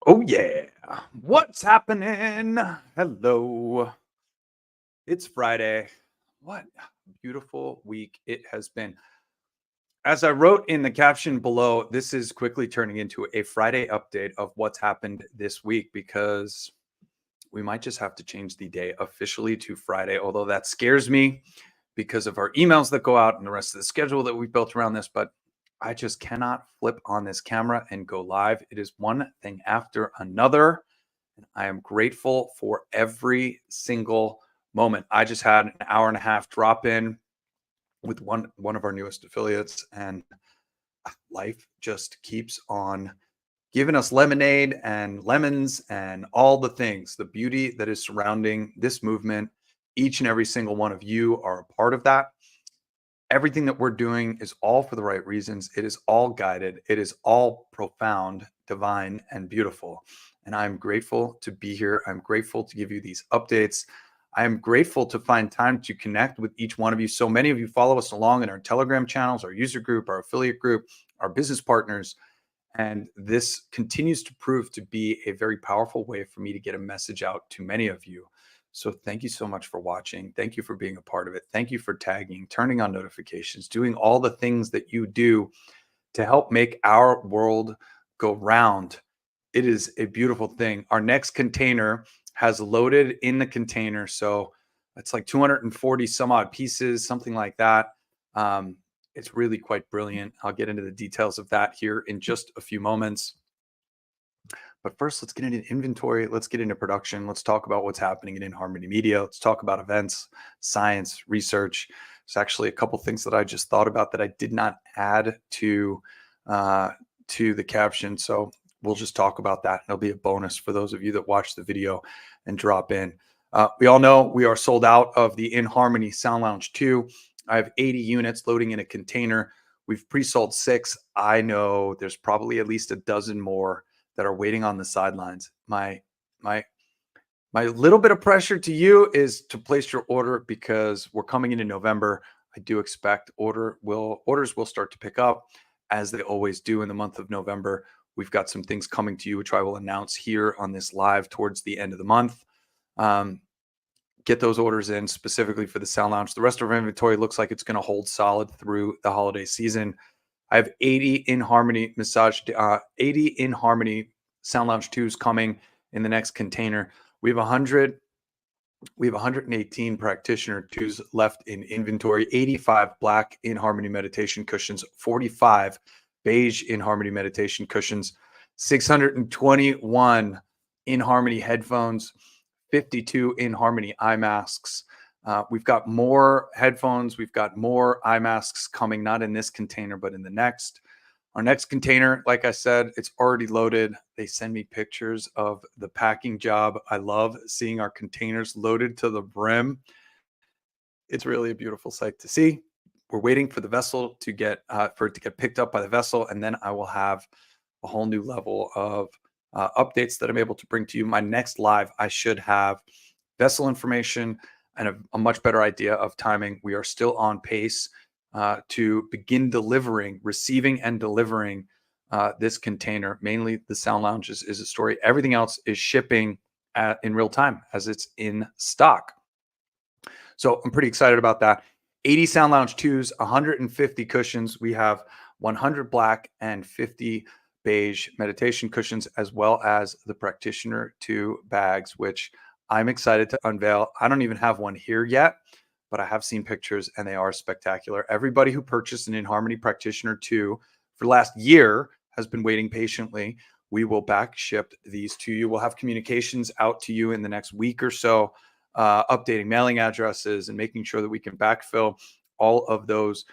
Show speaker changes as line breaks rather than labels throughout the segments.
Oh, yeah. What's happening? Hello. It's Friday. What a beautiful week it has been. As I wrote in the caption below, this is quickly turning into a Friday update of what's happened this week because we might just have to change the day officially to Friday, although that scares me because of our emails that go out and the rest of the schedule that we built around this. But I just cannot flip on this camera and go live. It is one thing after another. And I am grateful for every single moment. I just had an hour and a half drop in with one of our newest affiliates, and life just keeps on giving us lemonade and lemons and all the things, the beauty that is surrounding this movement. Each and every single one of you are a part of that. Everything that we're doing is all for the right reasons. It is all guided. It is all profound, divine, and beautiful. And I'm grateful to be here. I'm grateful to give you these updates. I am grateful to find time to connect with each one of you. So many of you follow us along in our Telegram channels, our user group, our affiliate group, our business partners. And this continues to prove to be a very powerful way for me to get a message out to many of you. So thank you so much for watching. Thank you for being a part of it. Thank you for tagging, turning on notifications, doing all the things that you do to help make our world go round. It is a beautiful thing. Our next container has loaded in the container. So it's like 240 some odd pieces, something like that. Um, it's really quite brilliant. I'll get into the details of that here in just a few moments. But first, let's get into inventory. Let's get into production. Let's talk about what's happening in inHarmony Media. Let's talk about events, science, research. There's actually a couple things that I just thought about that I did not add uh, to the caption. So we'll just talk about that. It'll be a bonus for those of you that watch the video and drop in. We all know we are sold out of the inHarmony Sound Lounge 2. I have 80 units loading in a container. We've pre-sold 6. I know there's probably at least a dozen more that are waiting on the sidelines. My my little bit of pressure to you is to place your order because we're coming into November. I do expect orders will start to pick up as they always do in the month of November. We've got some things coming to you, which I will announce here on this live towards the end of the month. Um, get those orders in specifically for the Sound Lounge. The rest of our inventory looks like it's going to hold solid through the holiday season. I have 80 inHarmony 80 inHarmony Sound Lounge 2s coming in the next container. We have 118 Practitioner 2s left in inventory, 85 black inHarmony meditation cushions, 45 beige inHarmony meditation cushions, 621 inHarmony headphones, 52 inHarmony eye masks. We've got more headphones. We've got more eye masks coming, not in this container, but in the next. Our next container, like I said, it's already loaded. They send me pictures of the packing job. I love seeing our containers loaded to the brim. It's really a beautiful sight to see. We're waiting for the vessel to get for it to get picked up by the vessel, and then I will have a whole new level of updates that I'm able to bring to you. My next live, I should have vessel information and a much better idea of timing. We are still on pace to begin receiving and delivering this container. Mainly the Sound Lounge is a story. Everything else is shipping in real time as it's in stock. So I'm pretty excited about that. 80 Sound Lounge 2s, 150 cushions. We have 100 black and 50 beige meditation cushions, as well as the Practitioner 2 bags, which I'm excited to unveil. I don't even have one here yet, but I have seen pictures and they are spectacular. Everybody who purchased an inHarmony Practitioner 2 for the last year has been waiting patiently. We will back ship these to you. We'll have communications out to you in the next week or so, updating mailing addresses and making sure that we can backfill all of those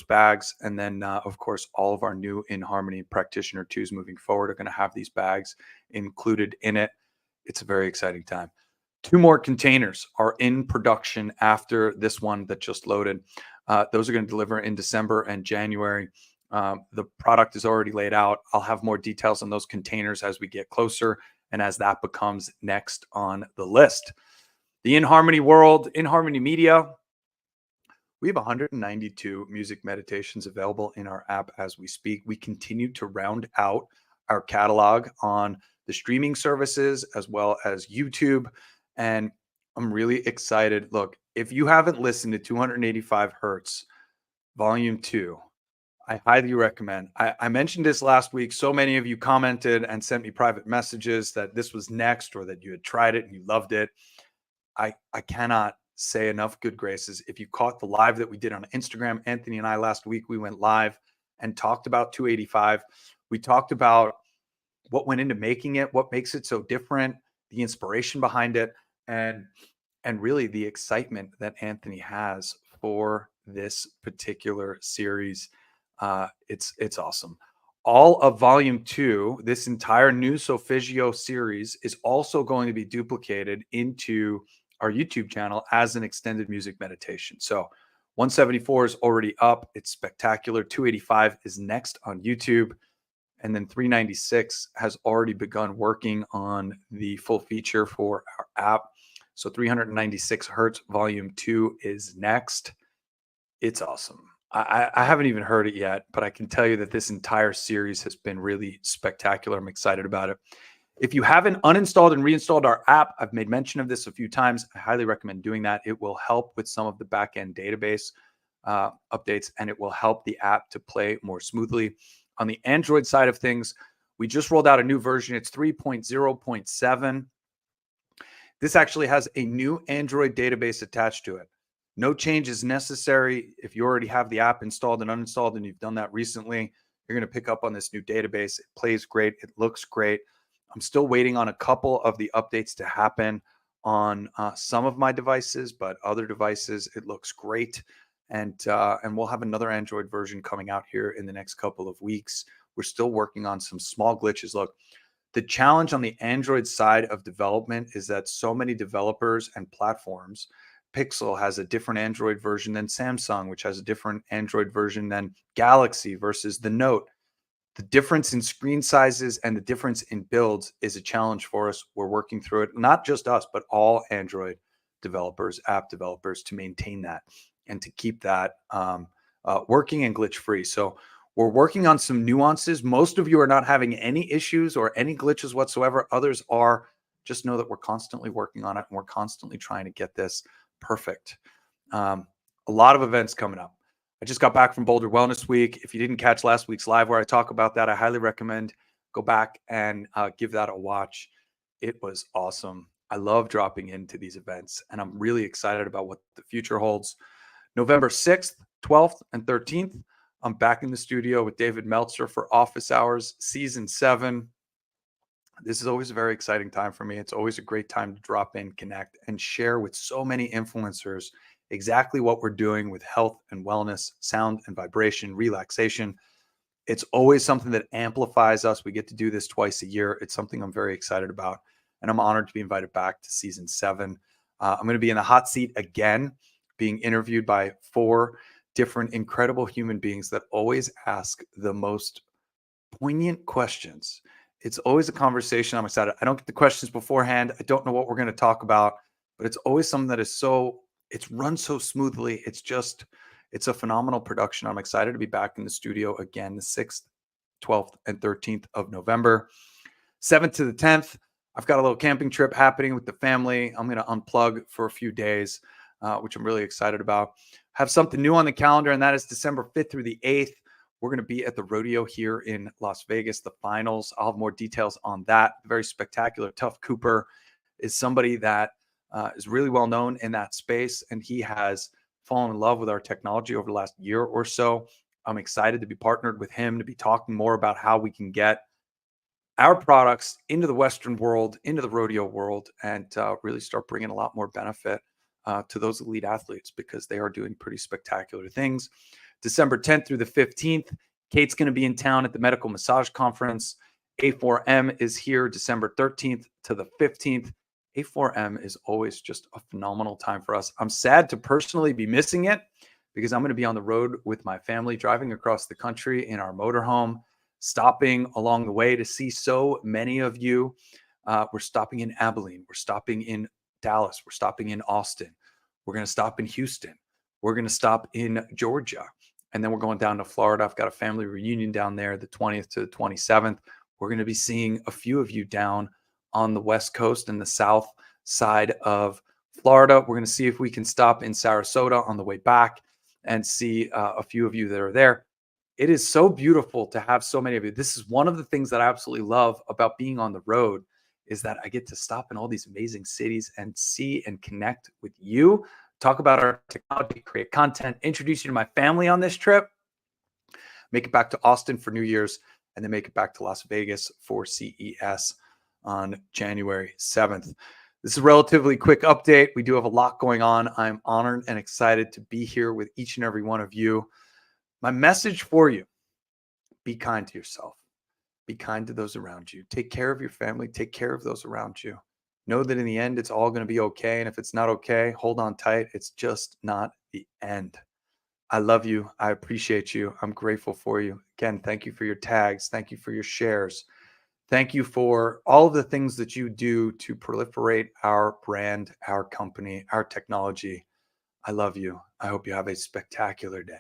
bags. And then, of course, all of our new inHarmony Practitioner 2s moving forward are going to have these bags included in it. It's a very exciting time. 2 more containers are in production after this one that just loaded. Those are going to deliver in December and January. The product is already laid out. I'll have more details on those containers as we get closer and as that becomes next on the list. The inHarmony world, inHarmony Media, we have 192 music meditations available in our app as we speak. We continue to round out our catalog on the streaming services as well as YouTube. And I'm really excited. Look, if you haven't listened to 285 Hertz Volume 2, I highly recommend. I mentioned this last week. So many of you commented and sent me private messages that this was next or that you had tried it and you loved it. I cannot say enough good graces. If you caught the live that we did on Instagram, Anthony and I last week, we went live and talked about 285. We talked about what went into making it, what makes it so different, the inspiration behind it, and really the excitement that Anthony has for this particular series. It's awesome. All of Volume 2, this entire new Solfeggio series, is also going to be duplicated into our YouTube channel as an extended music meditation. So 174 is already up. It's spectacular. 285 is next on YouTube. And then 396 has already begun working on the full feature for our app. So 396 Hertz Volume 2 is next. It's awesome. I haven't even heard it yet, but I can tell you that this entire series has been really spectacular. I'm excited about it. If you haven't uninstalled and reinstalled our app, I've made mention of this a few times. I highly recommend doing that. It will help with some of the back-end database updates, and it will help the app to play more smoothly. On the Android side of things, we just rolled out a new version. It's 3.0.7. This actually has a new Android database attached to it. No change is necessary. If you already have the app installed and uninstalled and you've done that recently, you're going to pick up on this new database. It plays great. It looks great. I'm still waiting on a couple of the updates to happen on some of my devices, but other devices, it looks great. And we'll have another Android version coming out here in the next couple of weeks. We're still working on some small glitches. Look, the challenge on the Android side of development is that so many developers and platforms, Pixel has a different Android version than Samsung, which has a different Android version than Galaxy versus the Note. The difference in screen sizes and the difference in builds is a challenge for us. We're working through it, not just us, but all Android developers, app developers, to maintain that and to keep that working and glitch free. So we're working on some nuances. Most of you are not having any issues or any glitches whatsoever. Others are. Just know that we're constantly working on it and we're constantly trying to get this perfect. A lot of events coming up. I just got back from Boulder Wellness Week. If you didn't catch last week's live where I talk about that, I highly recommend go back and give that a watch. It was awesome. I love dropping into these events, and I'm really excited about what the future holds. November 6th, 12th, and 13th, I'm back in the studio with David Meltzer for Office Hours Season 7. This is always a very exciting time for me. It's always a great time to drop in, connect, and share with so many influencers exactly what we're doing with health and wellness, sound and vibration, relaxation. It's always something that amplifies us. We get to do this twice a year. It's something I'm very excited about, and I'm honored to be invited back to Season 7. I'm going to be in the hot seat again, being interviewed by 4 different incredible human beings that always ask the most poignant questions. It's always a conversation. I'm excited. I don't get the questions beforehand. I don't know what we're going to talk about, but it's always something that is it's run so smoothly. It's a phenomenal production. I'm excited to be back in the studio again, the 6th, 12th, and 13th of November. 7th to the 10th, I've got a little camping trip happening with the family. I'm going to unplug for a few days, which I'm really excited about. Have something new on the calendar, and that is December 5th through the 8th. We're going to be at the rodeo here in Las Vegas, the finals. I'll have more details on that. Very spectacular. Tough Cooper is somebody that is really well known in that space, and he has fallen in love with our technology over the last year or so. I'm excited to be partnered with him, to be talking more about how we can get our products into the Western world, into the rodeo world, and really start bringing a lot more benefit to those elite athletes, because they are doing pretty spectacular things. December 10th through the 15th, Kate's going to be in town at the Medical Massage Conference. A4M is here December 13th to the 15th. A4M is always just a phenomenal time for us. I'm sad to personally be missing it, because I'm going to be on the road with my family, driving across the country in our motorhome, stopping along the way to see so many of you. We're stopping in Abilene. We're stopping in Dallas. We're stopping in Austin. We're going to stop in Houston. We're going to stop in Georgia. And then we're going down to Florida. I've got a family reunion down there the 20th to the 27th. We're going to be seeing a few of you down on the West Coast and the South side of Florida. We're going to see if we can stop in Sarasota on the way back and see a few of you that are there. It is so beautiful to have so many of you. This is one of the things that I absolutely love about being on the road is that I get to stop in all these amazing cities and see and connect with you, talk about our technology, create content, introduce you to my family on this trip, make it back to Austin for New Year's, and then make it back to Las Vegas for CES on January 7th. This is a relatively quick update. We do have a lot going on. I'm honored and excited to be here with each and every one of you. My message for you, be kind to yourself. Be kind to those around you. Take care of your family. Take care of those around you. Know that in the end, it's all going to be okay. And if it's not okay, hold on tight. It's just not the end. I love you. I appreciate you. I'm grateful for you. Again, thank you for your tags. Thank you for your shares. Thank you for all of the things that you do to proliferate our brand, our company, our technology. I love you. I hope you have a spectacular day.